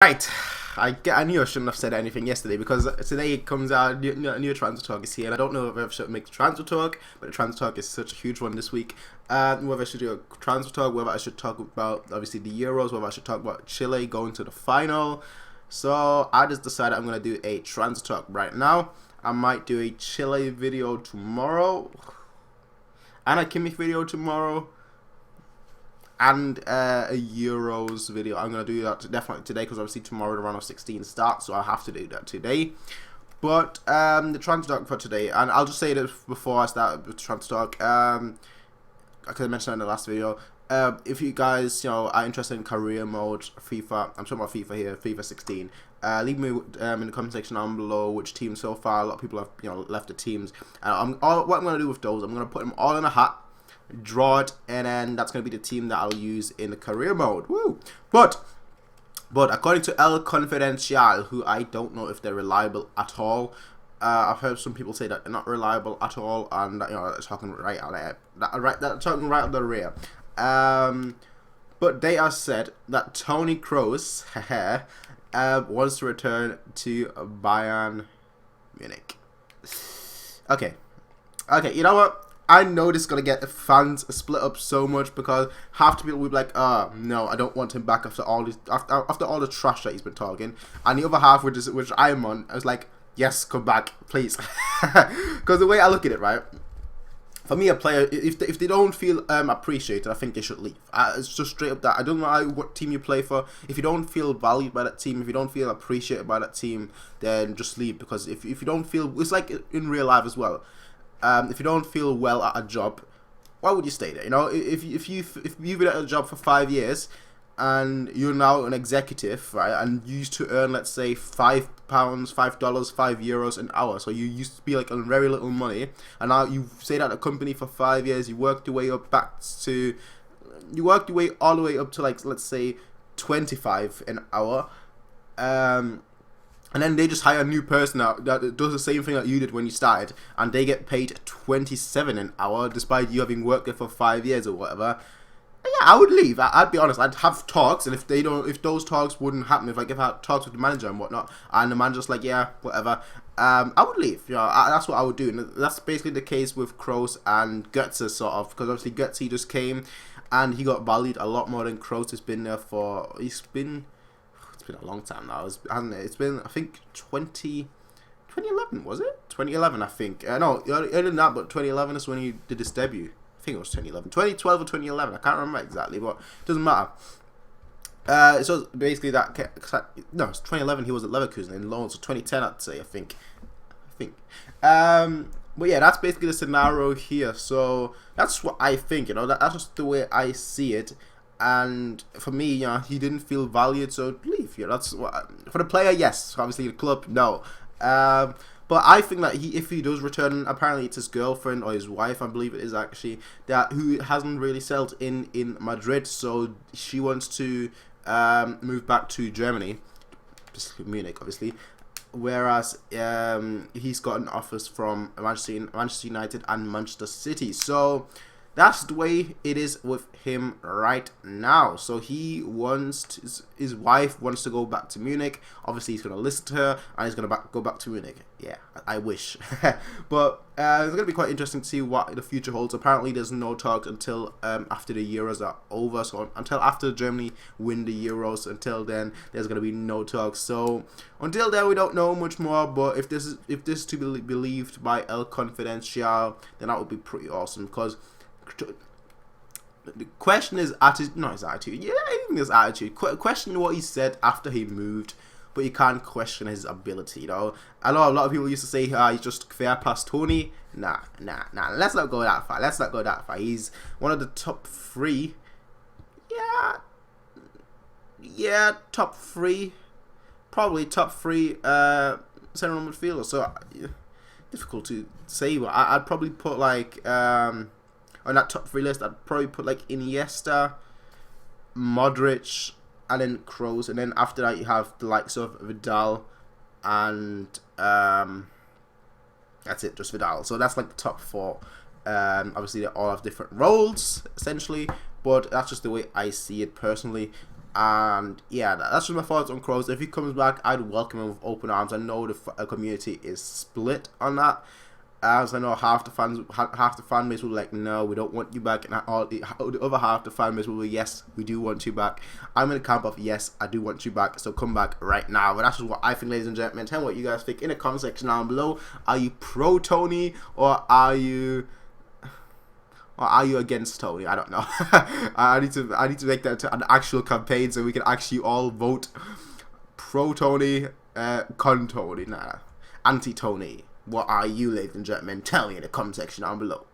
Right. I knew I shouldn't have said anything yesterday because today it comes out, new transfer talk is here, and I don't know if I should make transfer talk, but the transfer talk is such a huge one this week. Whether I should do a transfer talk, whether I should talk about obviously the Euros, whether I should talk about Chile going to the final. So I just decided I'm gonna do a transfer talk right now. I might do a Chile video tomorrow, and a Kimmich video tomorrow, and a Euros video. I'm going to do that definitely today because obviously tomorrow the round of 16 starts, so I have to do that today. But the transfer talk for today, and I'll just say this before I start with the transfer talk. I could have mentioned that in the last video. If you guys, are interested in career mode, FIFA, I'm talking about FIFA here, FIFA 16. Leave me in the comment section down below which teams so far. A lot of people have left the teams. What I'm going to do with those, I'm going to put them all in a hat, draw it, and then that's going to be the team that I'll use in the career mode. Woo! But according to El Confidencial, who I don't know if they're reliable at all. I've heard some people say that they're not reliable at all, and they're talking right out of the rear. But they have said that Toni Kroos wants to return to Bayern Munich. Okay, you know what? I know this is going to get the fans split up so much because half the people will be like, no, I don't want him back after all the trash that he's been talking. And the other half, which I'm on, I was like, yes, come back, please. Because the way I look at it, right, for me, a player, if they don't feel appreciated, I think they should leave. It's just straight up that. I don't know what team you play for. If you don't feel valued by that team, if you don't feel appreciated by that team, then just leave. Because if you don't feel, it's like in real life as well. If you don't feel well at a job, why would you stay there? If you've been at a job for 5 years and you're now an executive, right, and you used to earn, let's say, £5, €5 an hour, so you used to be like on very little money, and now you stayed at a company for 5 years, you worked your way up all the way up to, like, let's say 25 an hour, and then they just hire a new person out that does the same thing that you did when you started, and they get paid 27 an hour despite you having worked there for 5 years or whatever. Yeah, I would leave. I'd be honest. I'd have talks, and if those talks wouldn't happen, if I had talks with the manager and whatnot, and the manager's like, yeah, whatever, I would leave. That's what I would do, and that's basically the case with Kroos and Götze, sort of, because obviously Götze just came, and he got valued a lot more than Kroos has been there for. It's been a long time now, hasn't it? It's been, I think, 2011, was it? 2011, I think. No, earlier than that, but 2011 is when he did his debut. I think it was 2011. 2012 or 2011, I can't remember exactly, but it doesn't matter. So basically that, no, it's 2011, he was at Leverkusen in loan, so 2010, I'd say, I think. But yeah, that's basically the scenario here, so that's what I think, that's just the way I see it. And for me, he didn't feel valued, so leave. That's what, for the player, yes. Obviously, the club, no. But I think that if he does return, apparently it's his girlfriend or his wife, I believe it is actually, who hasn't really settled in Madrid, so she wants to move back to Germany, Munich, obviously. Whereas he's gotten offers from Manchester United and Manchester City, so that's the way it is with him right now. So he wants his wife wants to go back to Munich. Obviously, he's going to listen to her, and he's going to go back to Munich. Yeah, I wish. But it's going to be quite interesting to see what the future holds. Apparently, there's no talks until after the Euros are over. So until after Germany win the Euros, until then, there's going to be no talks. So until then, we don't know much more. But if this is to be believed by El Confidencial, then that would be pretty awesome, because the question is not his attitude. Yeah, even his attitude. Question what he said after he moved, but you can't question his ability. I know a lot of people used to say he's just fair past Toni. Nah. Let's not go that far. He's one of the top 3. Yeah, top 3. Probably top 3 central midfielder. So difficult to say, but I'd probably put like on that top 3 list, I'd probably put like Iniesta, Modric, and then Kroos, and then after that you have the likes of Vidal, and that's it, just Vidal. So that's like the top 4. Obviously they all have different roles essentially, but that's just the way I see it personally. And yeah, that's just my thoughts on Kroos. If he comes back, I'd welcome him with open arms. I know the community is split on that. As I know, half the fan base will be like, no, we don't want you back, and all the other half the fan base will be, yes, we do want you back. I'm in the camp of, yes, I do want you back, so come back right now. But that's just what I think, ladies and gentlemen. Tell me what you guys think in the comment section down below. Are you pro Toni, or are you against Toni? I don't know. I need to make that an actual campaign so we can actually all vote pro Toni, con Toni, anti Toni. What are you, ladies and gentlemen? Tell me in the comment section down below.